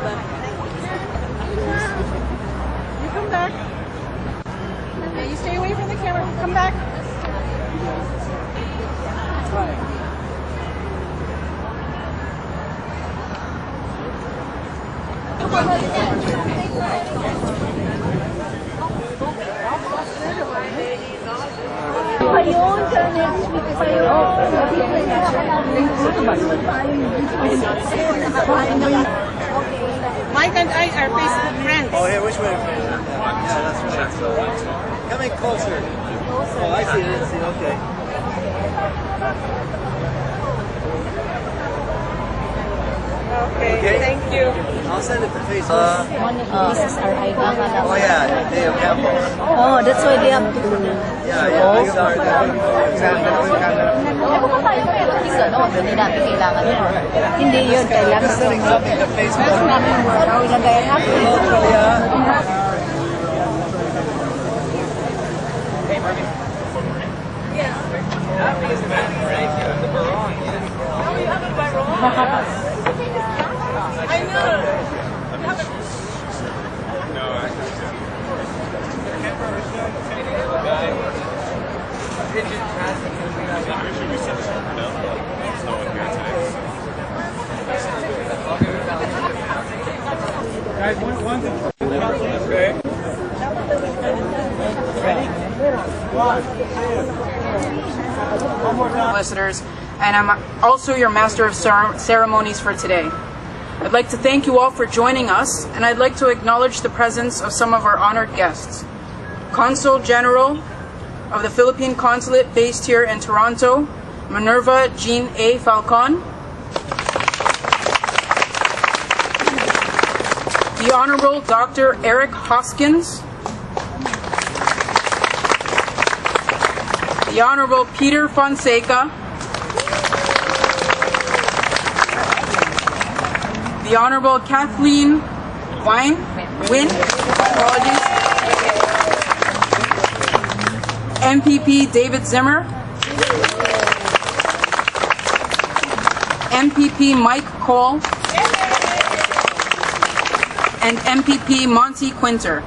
You come back. Yeah, you stay away from the camera. Come back. Mike and I are Facebook friends. Oh, yeah, which way? Yeah, that's right. Coming closer. Oh, I see it. Okay. Okay, thank you. I'll send it to Facebook. This is our ID. Oh, yeah. They have cameras. Oh, that's why they have to. Yeah, these are the Isa, no? Hindi natin kailangan yun. Hindi yun. Kailangan sending something to Facebook. ilagay natin. I know. Guys, one. Okay. Listeners, and I'm also your master of ceremonies for today. I'd like to thank you all for joining us, and I'd like to acknowledge the presence of some of our honored guests. Consul General of the Philippine Consulate based here in Toronto, Minerva Jean A. Falcon. The Honorable Dr. Eric Hoskins. The Honorable Peter Fonseca. The Honorable Kathleen Wynn. Apologies. MPP David Zimmer. MPP Mike Cole. And MPP Monty Quinter.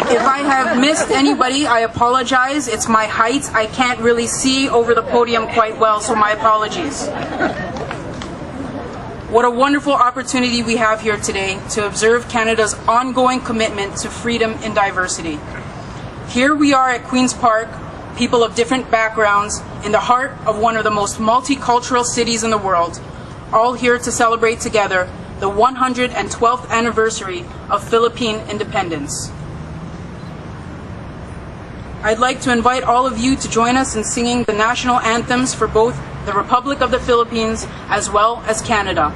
If I have missed anybody, I apologize. It's my height. I can't really see over the podium quite well, so my apologies. What a wonderful opportunity we have here today to observe Canada's ongoing commitment to freedom and diversity. Here we are at Queen's Park, people of different backgrounds, in the heart of one of the most multicultural cities in the world, all here to celebrate together the 112th anniversary of Philippine independence. I'd like to invite all of you to join us in singing the national anthems for both the Republic of the Philippines as well as Canada.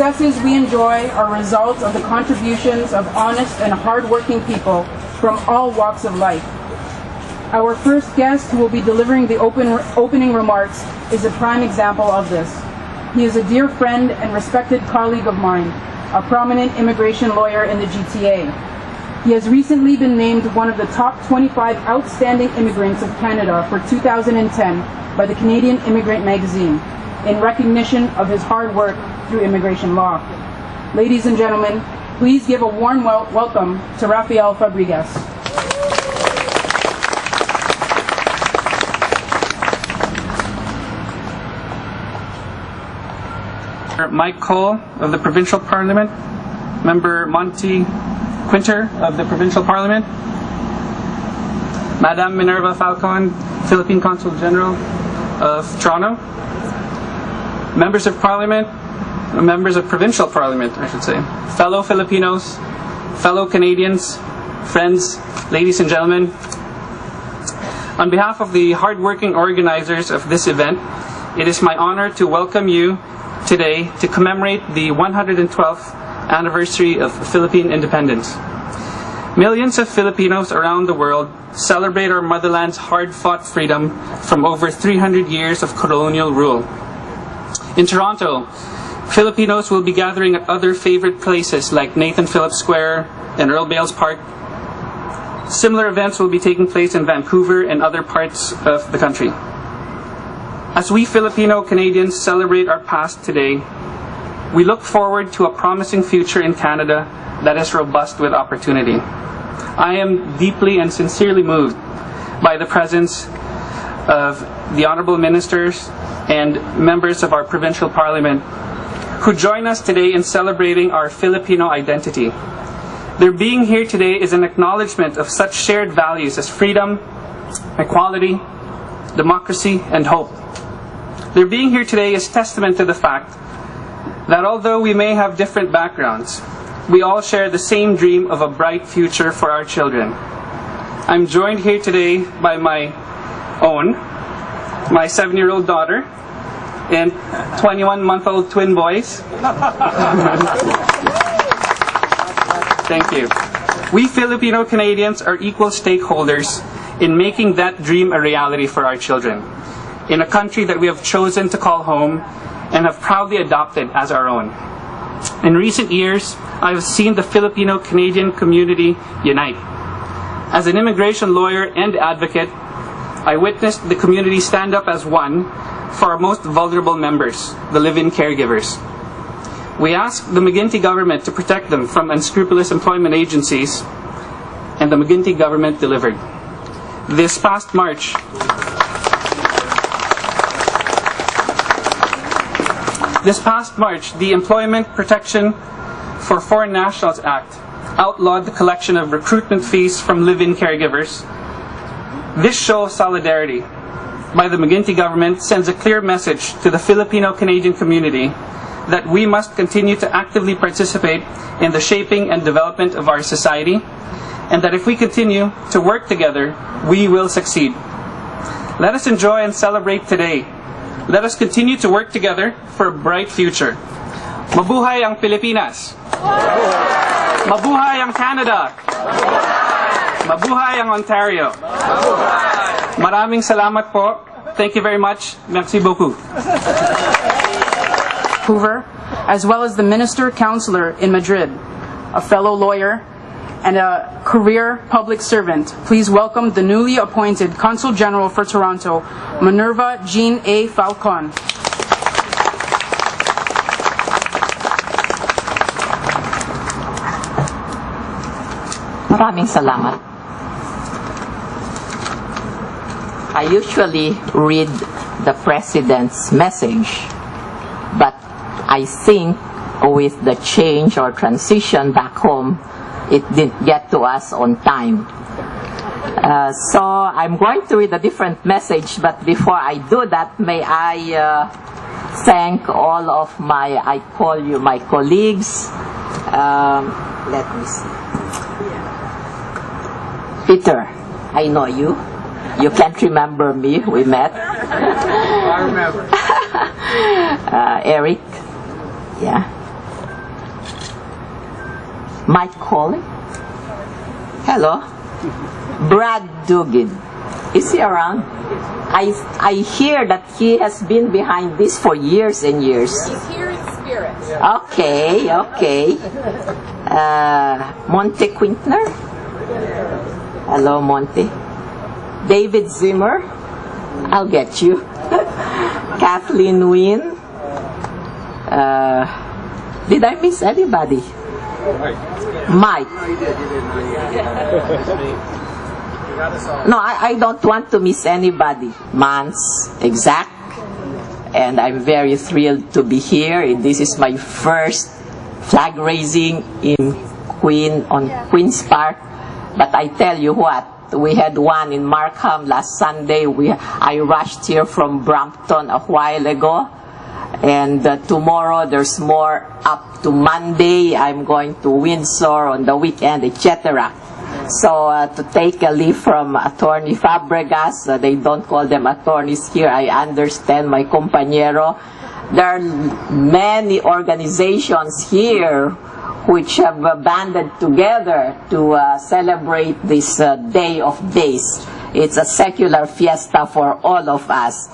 successes we enjoy are results of the contributions of honest and hard-working people from all walks of life. Our first guest, who will be delivering the opening remarks, is a prime example of this. He is a dear friend and respected colleague of mine, a prominent immigration lawyer in the GTA. He has recently been named one of the top 25 outstanding immigrants of Canada for 2010 by the Canadian Immigrant magazine, in recognition of his hard work through immigration law. Ladies and gentlemen, please give a warm welcome to Rafael Fabregas. Mike Cole of the Provincial Parliament, Member Monty Quinter of the Provincial Parliament, Madame Minerva Falcon, Philippine Consul General of Toronto, Members of Parliament, Members of Provincial Parliament, I should say, fellow Filipinos, fellow Canadians, friends, ladies and gentlemen. On behalf of the hardworking organizers of this event, it is my honor to welcome you today to commemorate the 112th anniversary of Philippine independence. Millions of Filipinos around the world celebrate our motherland's hard-fought freedom from over 300 years of colonial rule. In Toronto, Filipinos will be gathering at other favorite places like Nathan Phillips Square and Earl Bales Park. Similar events will be taking place in Vancouver and other parts of the country. As we Filipino Canadians celebrate our past today, we look forward to a promising future in Canada that is robust with opportunity. I am deeply and sincerely moved by the presence of the Honourable Ministers and members of our Provincial Parliament who join us today in celebrating our Filipino identity. Their being here today is an acknowledgement of such shared values as freedom, equality, democracy, and hope. Their being here today is testament to the fact that although we may have different backgrounds, we all share the same dream of a bright future for our children. I'm joined here today by my 7-year-old daughter, and 21-month-old twin boys. Thank you. We Filipino Canadians are equal stakeholders in making that dream a reality for our children, in a country that we have chosen to call home and have proudly adopted as our own. In recent years, I have seen the Filipino Canadian community unite. As an immigration lawyer and advocate, I witnessed the community stand up as one for our most vulnerable members, the live-in caregivers. We asked the McGuinty government to protect them from unscrupulous employment agencies, and the McGuinty government delivered. This past March, the Employment Protection for Foreign Nationals Act outlawed the collection of recruitment fees from live-in caregivers. This show of solidarity by the McGuinty government sends a clear message to the Filipino Canadian community that we must continue to actively participate in the shaping and development of our society, and that if we continue to work together, we will succeed. Let us enjoy and celebrate today. Let us continue to work together for a bright future. Mabuhay ang Pilipinas! Mabuhay ang Canada! Mabuhay ang Ontario! Maraming salamat po. Thank you very much. Merci beaucoup. Vancouver, as well as the Minister Counselor in Madrid, a fellow lawyer and a career public servant. Please welcome the newly appointed Consul General for Toronto, Minerva Jean A. Falcon. Maraming salamat. I usually read the President's message, but I think with the change or transition back home, it didn't get to us on time. So I'm going to read a different message, but before I do that, may I thank all of my colleagues. Let me see. Peter, I know you. You can't remember me. We met. I remember. Eric, yeah. Mike calling? Hello? Brad Dugan. Is he around? I hear that he has been behind this for years and years. He's here in spirit. Okay, okay. Monte Quintner? Hello, Monte. David Zimmer? I'll get you. Kathleen Wynn? Did I miss anybody? Mike. No, I don't want to miss anybody. Mans, Exact. And I'm very thrilled to be here. This is my first flag raising in Queen's Park. But I tell you what, we had one in Markham last Sunday. I rushed here from Brampton a while ago. And tomorrow there's more up to Monday. I'm going to Windsor on the weekend, etc. So to take a leaf from Attorney Fabregas, they don't call them attorneys here. I understand, my compañero. There are many organizations here which have banded together to celebrate this Day of Days. It's a secular fiesta for all of us.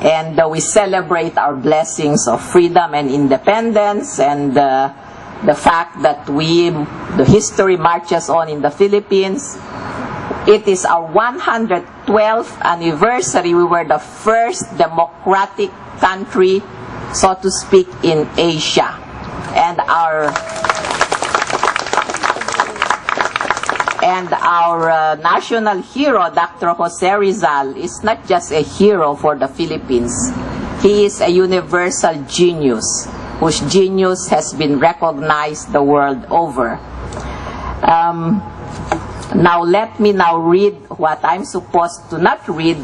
And we celebrate our blessings of freedom and independence, and the fact that the history marches on in the Philippines. It is our 112th anniversary. We were the first democratic country, so to speak, in Asia. And our national hero, Dr. Jose Rizal, is not just a hero for the Philippines. He is a universal genius, whose genius has been recognized the world over. Now let me read what I'm supposed to not read,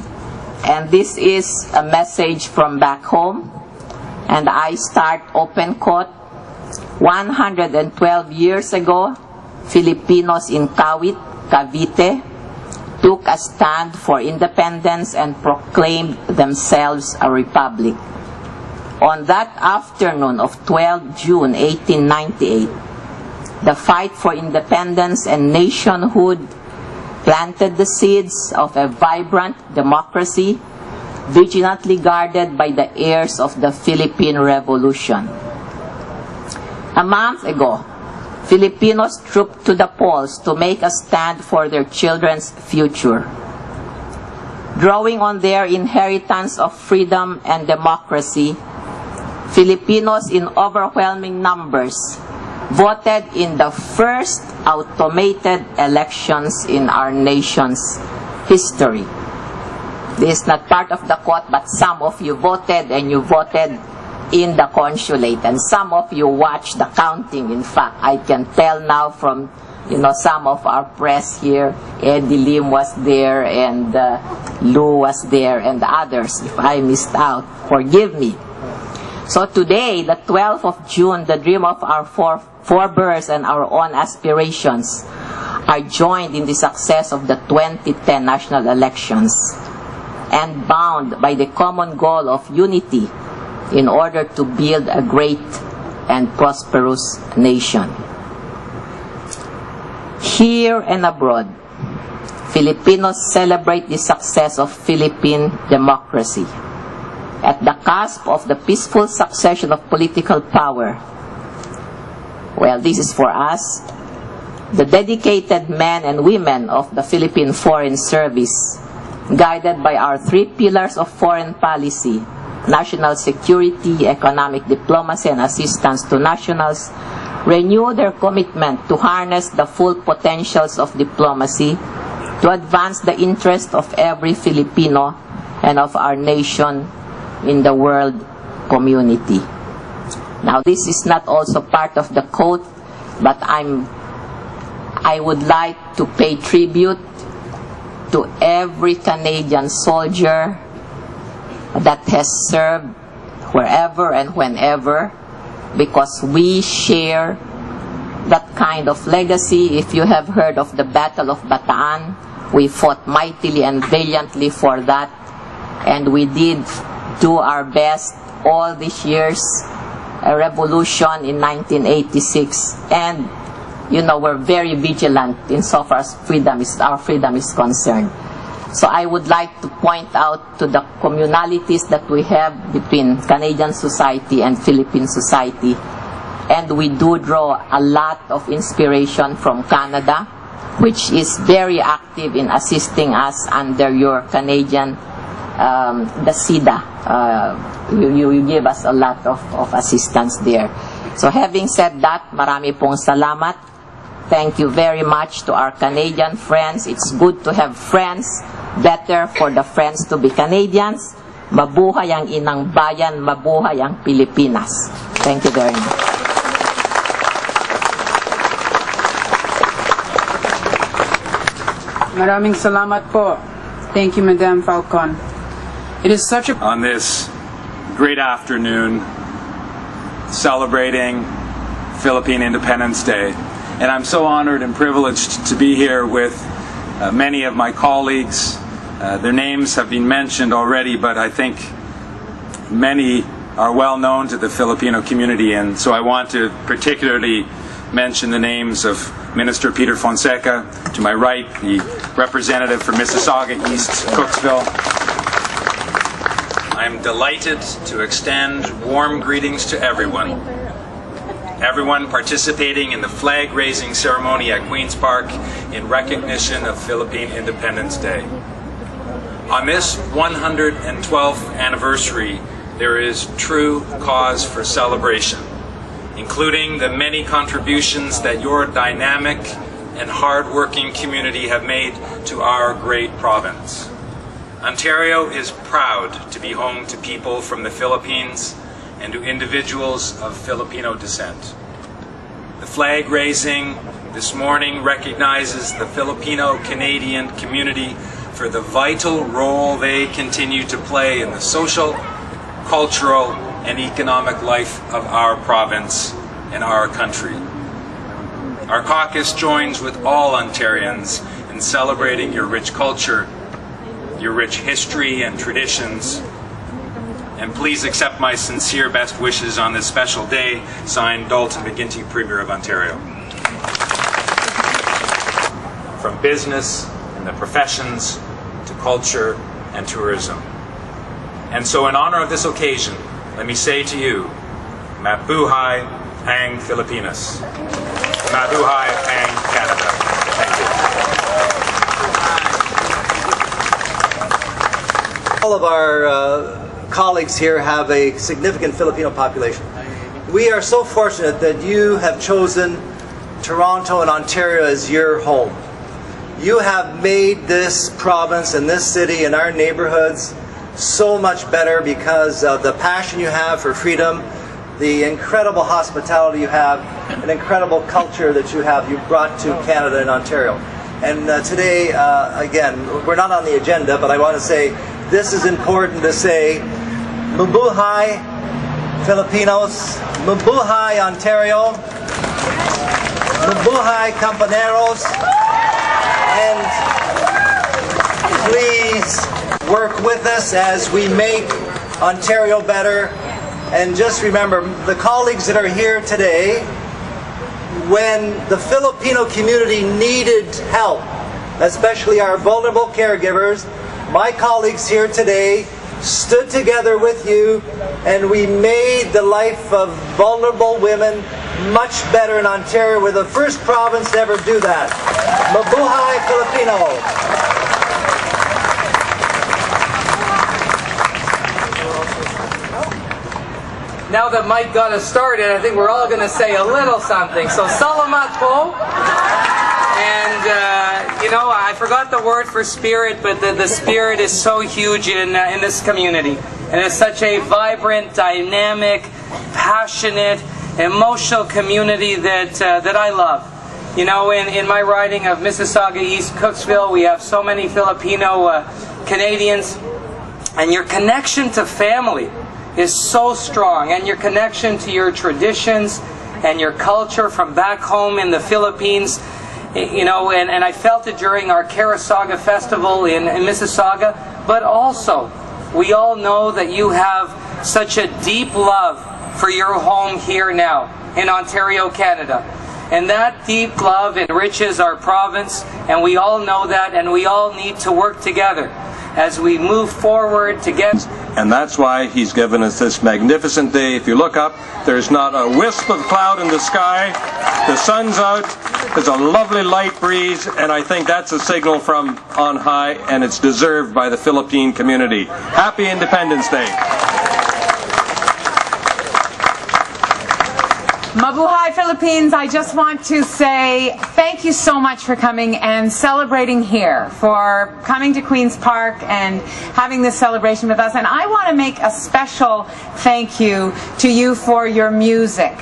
and this is a message from back home. And I start open quote. 112 years ago, Filipinos in Kawit, Cavite, took a stand for independence and proclaimed themselves a republic. On that afternoon of 12 June 1898, the fight for independence and nationhood planted the seeds of a vibrant democracy, vigilantly guarded by the heirs of the Philippine Revolution. A month ago, Filipinos trooped to the polls to make a stand for their children's future. Drawing on their inheritance of freedom and democracy, Filipinos in overwhelming numbers voted in the first automated elections in our nation's history. This is not part of the quote, but some of you voted, and you voted in the consulate, and some of you watched the counting. In fact, I can tell now from some of our press here, Eddie Lim was there, and Lou was there, and others. If I missed out, forgive me. So today, the 12th of June, the dream of our forebears and our own aspirations are joined in the success of the 2010 national elections and bound by the common goal of unity in order to build a great and prosperous nation. Here and abroad, Filipinos celebrate the success of Philippine democracy. At the cusp of the peaceful succession of political power, well, this is for us, the dedicated men and women of the Philippine Foreign Service, guided by our three pillars of foreign policy: national security, economic diplomacy, and assistance to nationals, renew their commitment to harness the full potentials of diplomacy to advance the interest of every Filipino and of our nation in the world community. Now, this is not also part of the quote, but I would like to pay tribute to every Canadian soldier that has served wherever and whenever, because we share that kind of legacy. If you have heard of the Battle of Bataan, we fought mightily and valiantly for that, and we did do our best all these years, a revolution in 1986, and we're very vigilant insofar as our freedom is concerned. So I would like to point out to the communalities that we have between Canadian society and Philippine society. And we do draw a lot of inspiration from Canada, which is very active in assisting us under your Canadian, the SIDA. You give us a lot of assistance there. So having said that, marami pong salamat. Thank you very much to our Canadian friends. It's good to have friends. Better for the friends to be Canadians. Mabuhay ang inang bayan, mabuhay ang Pilipinas. Thank you very much. Maraming salamat po. Thank you, Madam Falcon. It is such a... On this great afternoon, celebrating Philippine Independence Day. And I'm so honored and privileged to be here with many of my colleagues. Their names have been mentioned already, but I think many are well known to the Filipino community, and so I want to particularly mention the names of Minister Peter Fonseca, to my right, the representative for Mississauga East, Cooksville. I'm delighted to extend warm greetings to everyone participating in the flag-raising ceremony at Queen's Park in recognition of Philippine Independence Day. On this 112th anniversary, there is true cause for celebration, including the many contributions that your dynamic and hard-working community have made to our great province. Ontario is proud to be home to people from the Philippines and to individuals of Filipino descent. The flag raising this morning recognizes the Filipino-Canadian community for the vital role they continue to play in the social, cultural, and economic life of our province and our country. Our caucus joins with all Ontarians in celebrating your rich culture, your rich history and traditions. And please accept my sincere best wishes on this special day, signed Dalton McGuinty, Premier of Ontario. From business and the professions to culture and tourism. And so in honor of this occasion, let me say to you, Mabuhay ang Filipinas. Mabuhay ang Canada. Thank you. All of our colleagues here have a significant Filipino population. We are so fortunate that you have chosen Toronto and Ontario as your home. You have made this province and this city and our neighborhoods so much better because of the passion you have for freedom, the incredible hospitality you have, an incredible culture that you have brought to Canada and Ontario. And today, again, we're not on the agenda, but I want to say this is important to say. Mabuhay Filipinos, Mabuhay Ontario, Mabuhay Compañeros, and please work with us as we make Ontario better. And just remember, the colleagues that are here today, when the Filipino community needed help, especially our vulnerable caregivers, my colleagues here today stood together with you, and we made the life of vulnerable women much better in Ontario. We're the first province to ever do that. Mabuhay Filipino! Now that Mike got us started, I think we're all going to say a little something. So, salamat po. And, I forgot the word for spirit, but the spirit is so huge in this community. And it's such a vibrant, dynamic, passionate, emotional community that I love. In my riding of Mississauga East, Cooksville, we have so many Filipino Canadians. And your connection to family is so strong. And your connection to your traditions and your culture from back home in the Philippines. And I felt it during our Carasaga Festival in Mississauga, but also, we all know that you have such a deep love for your home here now in Ontario, Canada. And that deep love enriches our province, and we all know that, and we all need to work together as we move forward together. And that's why he's given us this magnificent day. If you look up, there's not a wisp of cloud in the sky. The sun's out. There's a lovely light breeze, and I think that's a signal from on high, and it's deserved by the Philippine community. Happy Independence Day. Mabuhay Philippines, I just want to say thank you so much for coming and celebrating here, for coming to Queen's Park and having this celebration with us. And I want to make a special thank you to you for your music,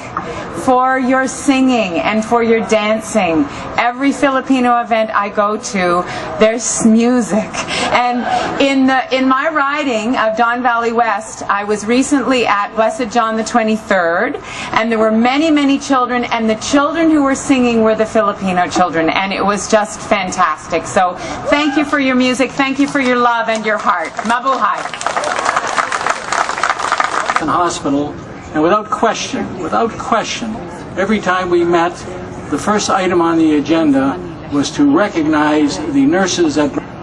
for your singing, and for your dancing. Every Filipino event I go to, there's music. And in my riding of Don Valley West, I was recently at Blessed John the 23rd, and there were many children, and the children who were singing were the Filipino children, and it was just fantastic. So thank you for your music, thank you for your love and your heart. Mabuhay. Hospital, and without question, every time we met, the first item on the agenda was to recognize the nurses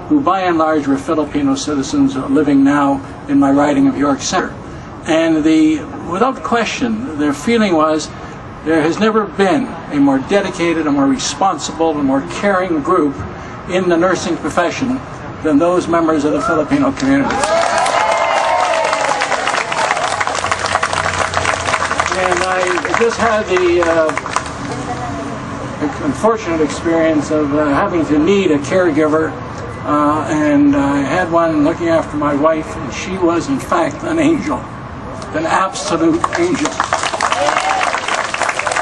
who by and large were Filipino citizens living now in my riding of York Center. And without question, their feeling was there has never been a more dedicated, a more responsible, a more caring group in the nursing profession than those members of the Filipino community. And I just had the unfortunate experience of having to need a caregiver, and I had one looking after my wife, and she was in fact an angel, an absolute angel.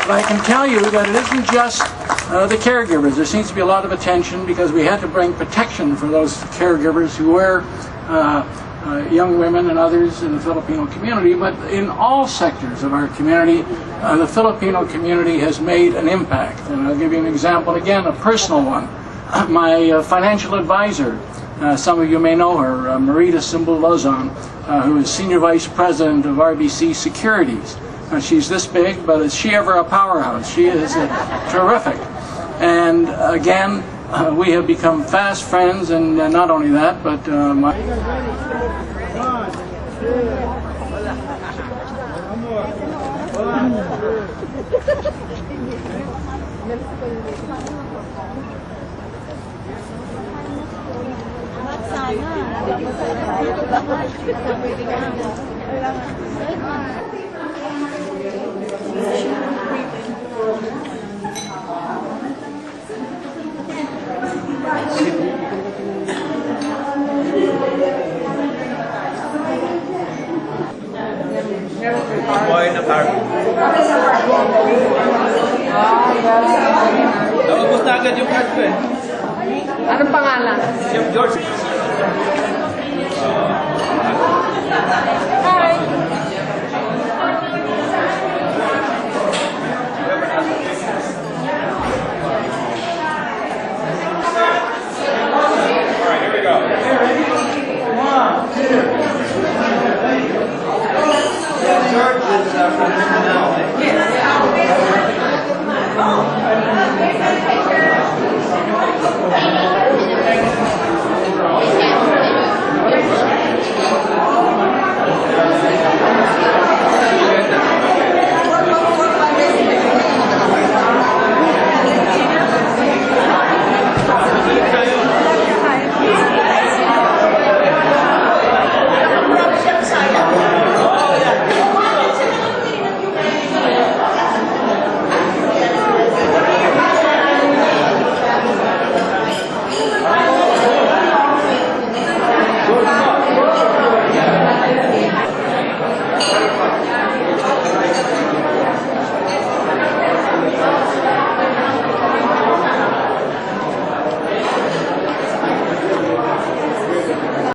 But I can tell you that it isn't just the caregivers. There seems to be a lot of attention because we had to bring protection for those caregivers who were young women and others in the Filipino community, but in all sectors of our community, the Filipino community has made an impact. And I'll give you an example, again, a personal one. My financial advisor, some of you may know her, Marita Simbol-Lozon, who is Senior Vice President of RBC Securities. She's this big, but is she ever a powerhouse? She is terrific. And again, we have become fast friends, and not only that, but Naubos na agad yung card ko eh. Anong pangalan? Yung George. Hi!